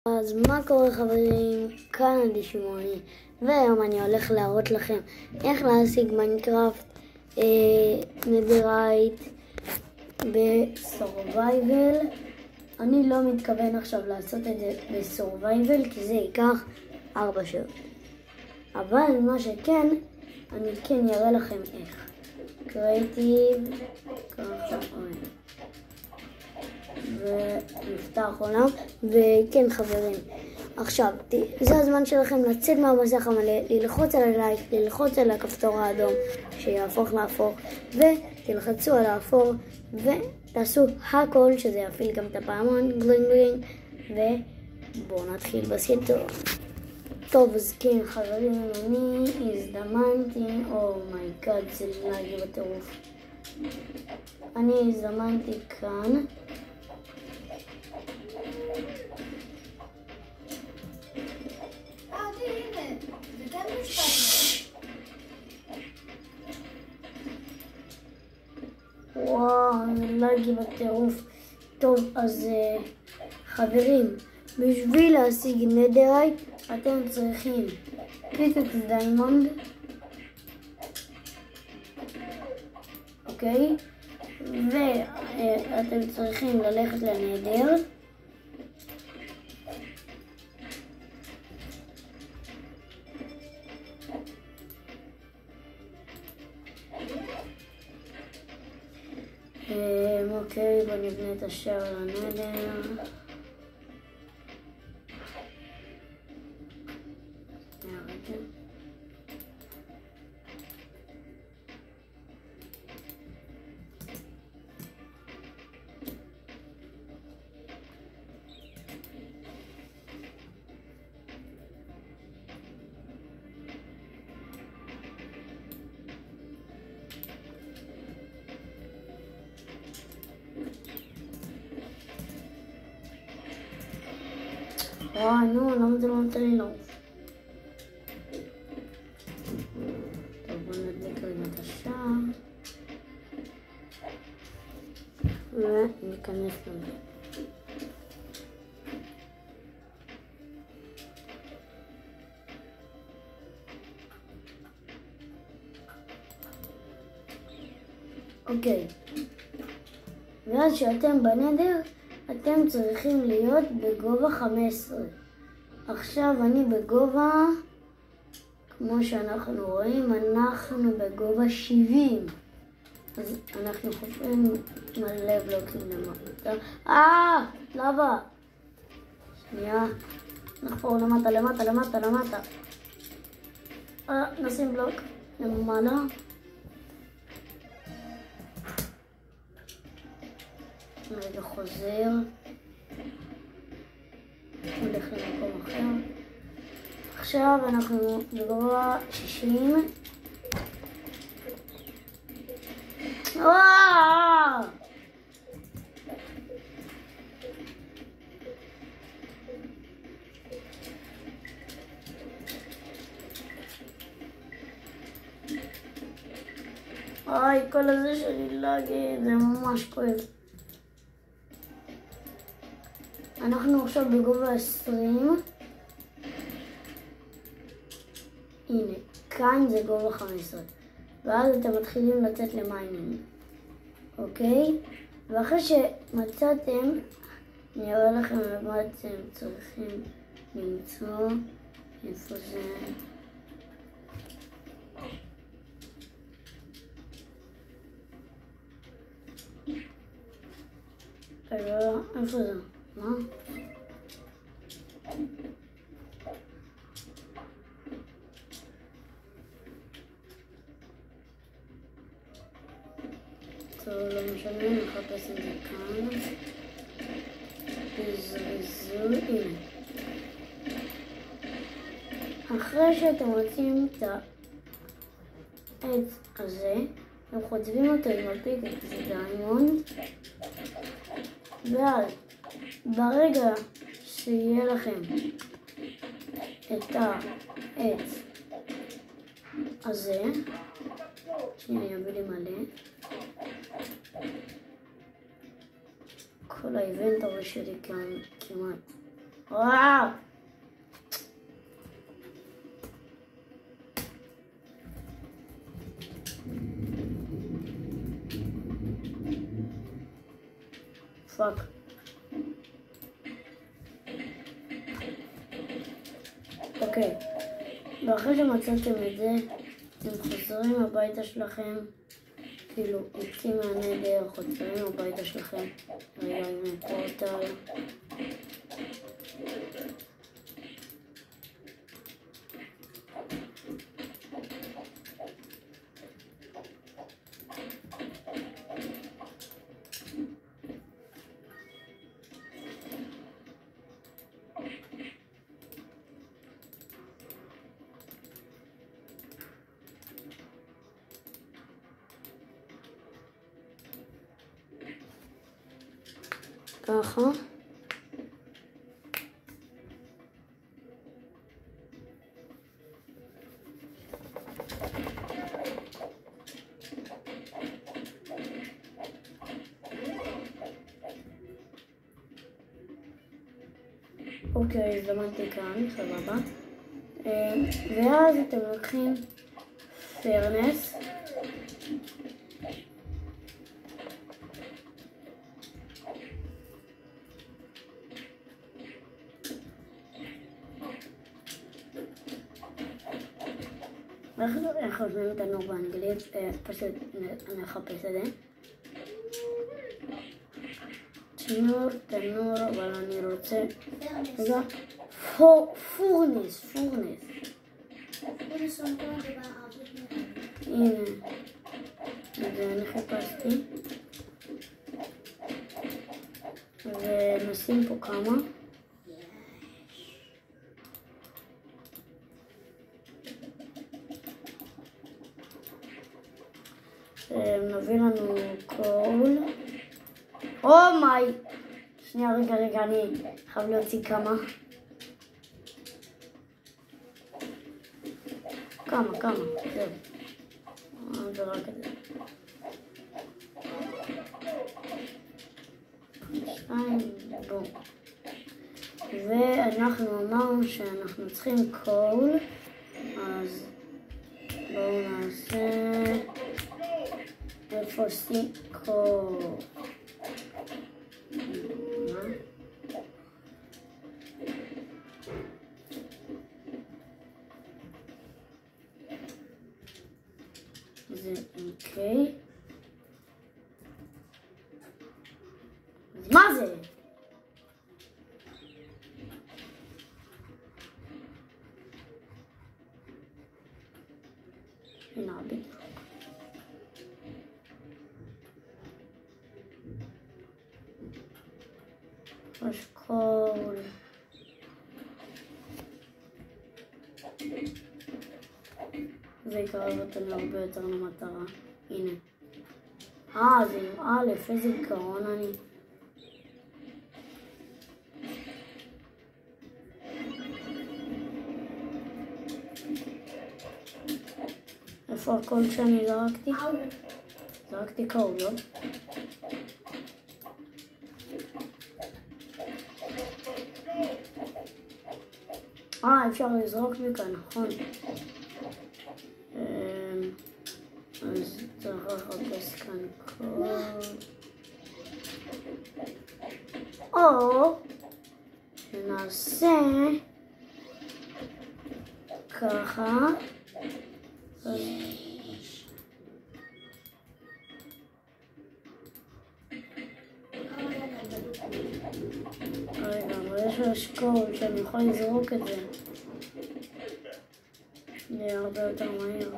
אז מה קורה חברים? כאן עדי שמעוני, והיום אני הולך להראות לכם איך להשיג מיינקראפט נדרייט בסורווייבל. אני לא מתכוון עכשיו לעשות את זה בסורווייבל כי זה ייקח 4 שעות, אבל מה שכן, אני כן אראה לכם איך. קריאיטיב, ככה ונפתח עולם. וכן חברים, עכשיו זה הזמן שלכם לצאת מהמסך המלא, ללחוץ על הלייק, ללחוץ על הכפתור האדום שיהפוך לאפור, ותלחצו על האפור ותעשו הכל שזה יפעיל גם את הפעמון גלינג גלינג. ובואו נתחיל בסרטון. טוב, אז כן חברים, אני הזדמנתי, אומייגאד, זה להגיע בטירוף. אני הזדמנתי כאן וואו, אני להגיע בטירוף. טוב, אז חברים, בשביל להשיג נדרייט אתם צריכים פיקקס דיימונד, אוקיי? ואתם צריכים ללכת לנדר, אוקיי, בוא נבנה את השער לנדר. נו, למה זה לא נותן לי לעוף? טוב, בוא נדליק רגע את השער וניכנס לזה. אוקיי, ואז שאתם בנדר אתם צריכים להיות בגובה 15. עכשיו אני בגובה, כמו שאנחנו רואים, אנחנו בגובה 70. אז אנחנו חופרים מלא בלוקים למטה. למה? שנייה, נחפור למטה, למטה, למטה, למטה. נשים בלוק למעלה. רגע, חוזר. הולך למקום אחר. עכשיו אנחנו בגובה 60. כל הזה שלי להגיד, זה ממש כואב. אנחנו עכשיו בגובה 20. הנה, כאן זה גובה 15. ואז אתם מתחילים לצאת למיינינג. אוקיי? ואחרי שמצאתם, אני אראה לכם מה אתם צריכים למצוא. איפה זה? איפה זה? מה? טוב, לא משנה, נחפש את זה כאן. תזרזו, הנה. אחרי שאתם רוצים את העץ הזה, אתם חוצבים אותו עם הפיקקס דיימונד, ואז ברגע שיהיה לכם את העץ הזה, שנייה, יביא לי מלא. כל האיבנטורי שלי כאן כמעט וואו! פאק. אוקיי, ואחרי שמצאתם את זה, אתם חוזרים הביתה שלכם, כאילו, יוצאים מהנדר, חוזרים הביתה שלכם, רגע עם פורטל. ככה. אוקיי, הזדמנתי כאן, סבבה. ואז אתם לוקחים פרנס. איך חושבים תנור באנגלית? פשוט נחפש את זה. תנור, אבל אני רוצה... רגע. פורנס. הנה. ואני חיפשתי. ונשים פה כמה. נביא לנו קול. אומיי! שנייה, רגע, אני חייב להוציא כמה. זהו. זה רק את זה. 2, בום. ואנחנו אמרנו שאנחנו צריכים קול, אז בואו נעשה... איפה קול? זה אוקיי. מה זה? הנה בדיוק. יש קול. זה יקרב אותנו הרבה יותר למטרה. הנה. זה עם א', איזה עיקרון אני. איפה הקול שאני זרקתי? זרקתי קול, לא? אפשר לזרוק מכאן, נכון. אז צריך לחפש כאן קול. או נעשה ככה. רגע, אבל יש קול שאני יכול לזרוק את זה. זה הרבה יותר מהיר.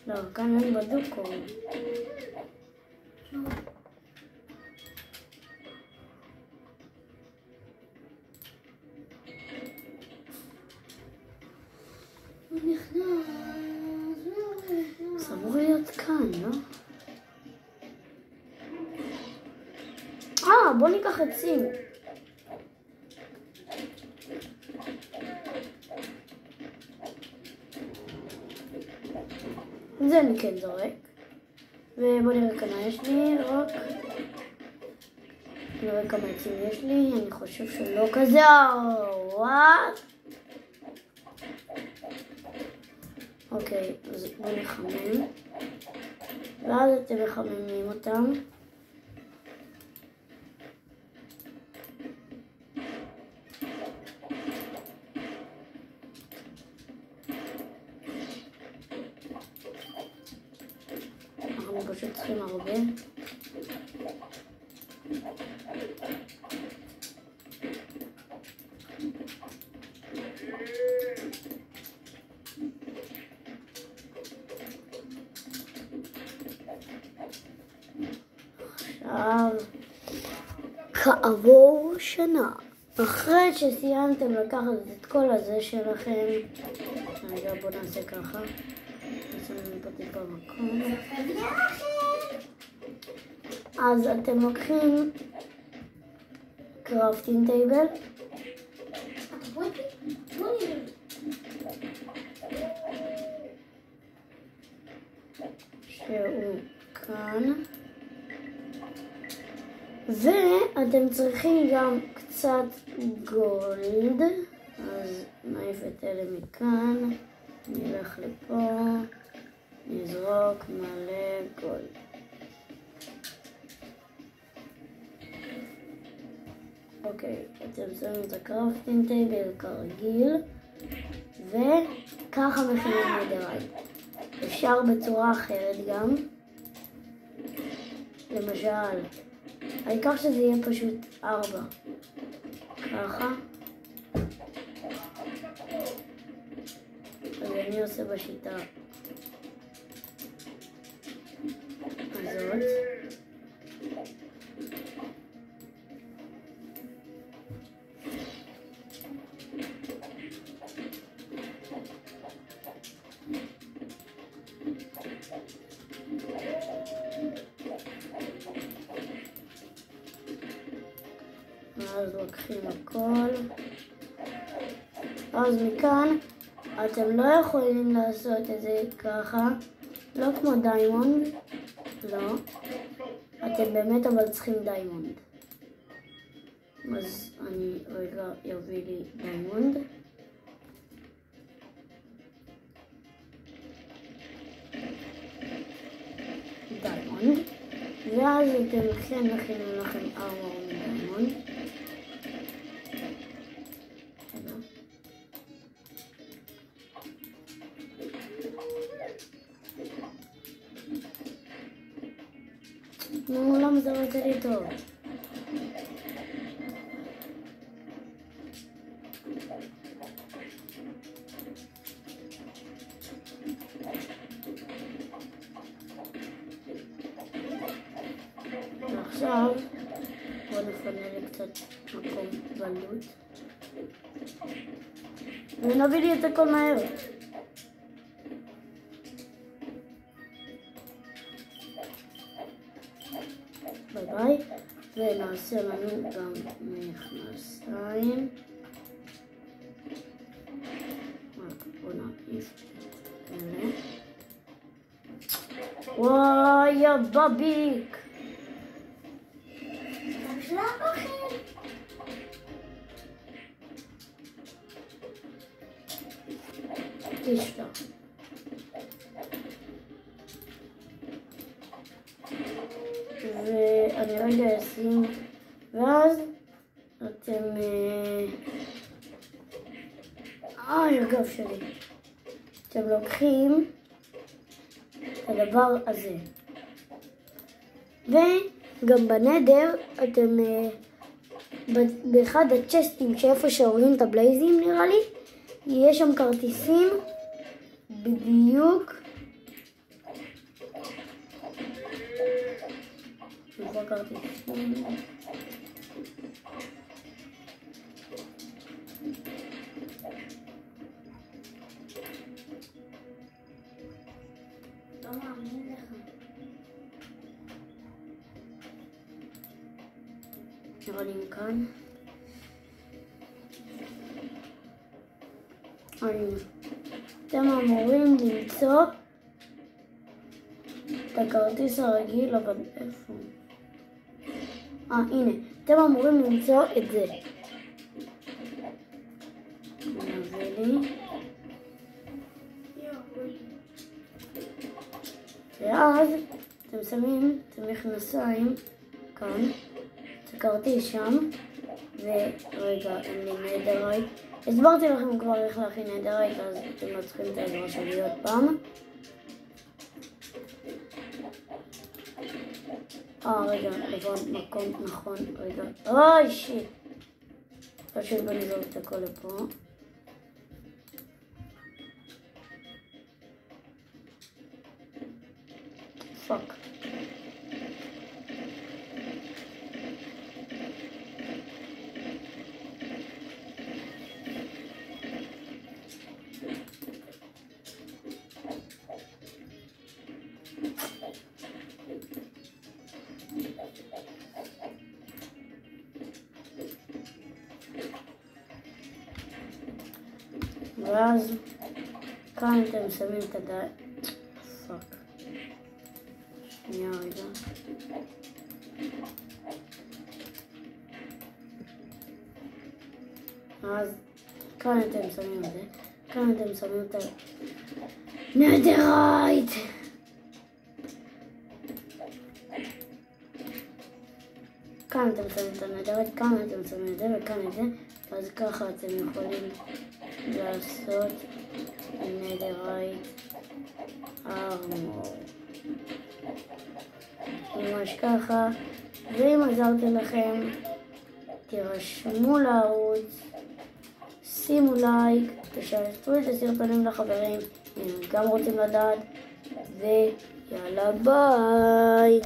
לא, כאן אין בדיוק קול. זה אמור להיות כאן, לא? בוא ניקח עצים. זה אני כן זורק. ובוא נראה כאן, יש לי רק נראה כמה עצים יש לי, אני חושב שלא כזה, וואט? אוקיי, אז בואו נחמם. ואז אתם מחממים אותם. אנחנו פשוט צריכים הרבה. עכשיו, כעבור שנה, אחרי שסיימתם לקחת את כל הזה שלכם, רגע, בואו נעשה ככה, נעשה פה טיפה מקום. אז אתם לוקחים קראפטינג טייבל, שהוא כאן, ואתם צריכים גם קצת גולד, אז נעיף את אלה מכאן, נלך לפה, נזרוק מלא גולד. אוקיי, אתם שמים את הקראפטינג טייבל כרגיל, וככה מכינים נדרייט. אפשר בצורה אחרת גם, למשל, העיקר שזה יהיה פשוט 4. ככה. אז אני עושה בשיטה הזאת. אז לוקחים הכל. אז מכאן אתם לא יכולים לעשות את זה ככה, לא כמו דיימונד, לא. אתם באמת אבל צריכים דיימונד. אז אני רגע יביא לי דיימונד. דיימונד. ואז אתם כן מכינים לכם ארמור מדיימונד. נו, למה זה רוצה לי טוב? ועכשיו בואו נפנה לי קצת מקום בלוט ונביא לי את הכל מהר. ביי ביי. ונעשה לנו גם מכנסיים. בואו נעיף את אלה. וואי יא בביק, תשתוק. ואני רגע אשים, ואז אתם... הגב שלי. אתם לוקחים את הדבר הזה. וגם בנדר אתם... באחד הצ'סטים שאיפה שהורים את הבלייזים נראה לי, יש שם כרטיסים בדיוק. איפה כרטיסים? לא מאמין לך. נראה לי מכאן. אתם אמורים למצוא את הכרטיס הרגיל, אבל איפה? הנה. אתם אמורים למצוא את זה. נביא לי. ואז אתם שמים את המכנסיים כאן, סקרתי שם, ורגע, אין לי נדרייט. הסברתי לכם כבר איך להכין נדרייט, אז אתם לא צריכים את העזרה שלי עוד פעם. רגע, מקום נכון, רגע. אוי, שיט. פשוט בוא נזרוק את הכל לפה. פאק. ואז כאן אתם שמים את פאק. שנייה רגע. אז כאן אתם שמים את זה. כאן אתם שמים את הנדרייט. כאן אתם שמים את הנדרייט, כאן אתם שמים את זה וכאן את זה. אז ככה אתם יכולים לעשות נדרייט ארמור. ממש ככה. ואם עזרתי לכם, תירשמו לערוץ, שימו לייק, תשתפו את הסרטונים לחברים אם גם רוצים לדעת, ויאללה ביי.